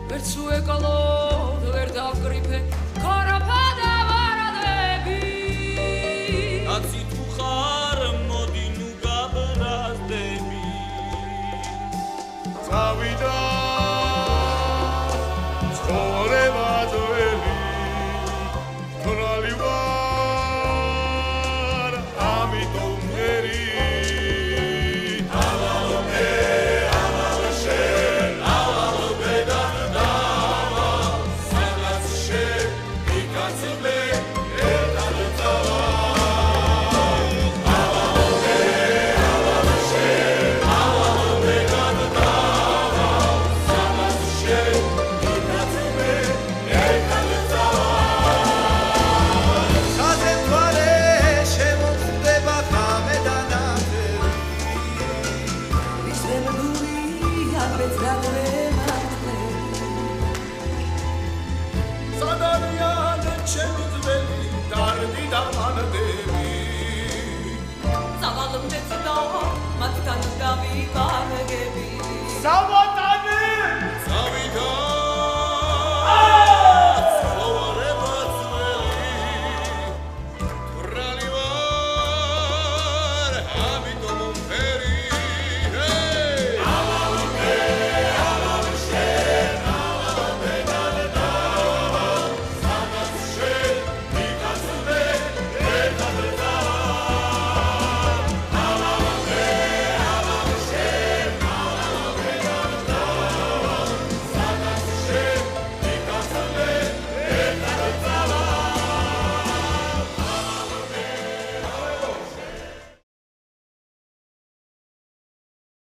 ვერც უეკალოდ ვერ დავკრიფე ქორაფა და ვარადები კაცი თუ ხარ მოდი ნუ გაბრაზდები წავიდა ცხოვრება ძველი თორალი ვარ ამიტომ მერი Zavalım dedi da, matkan davi kargebi. Zavada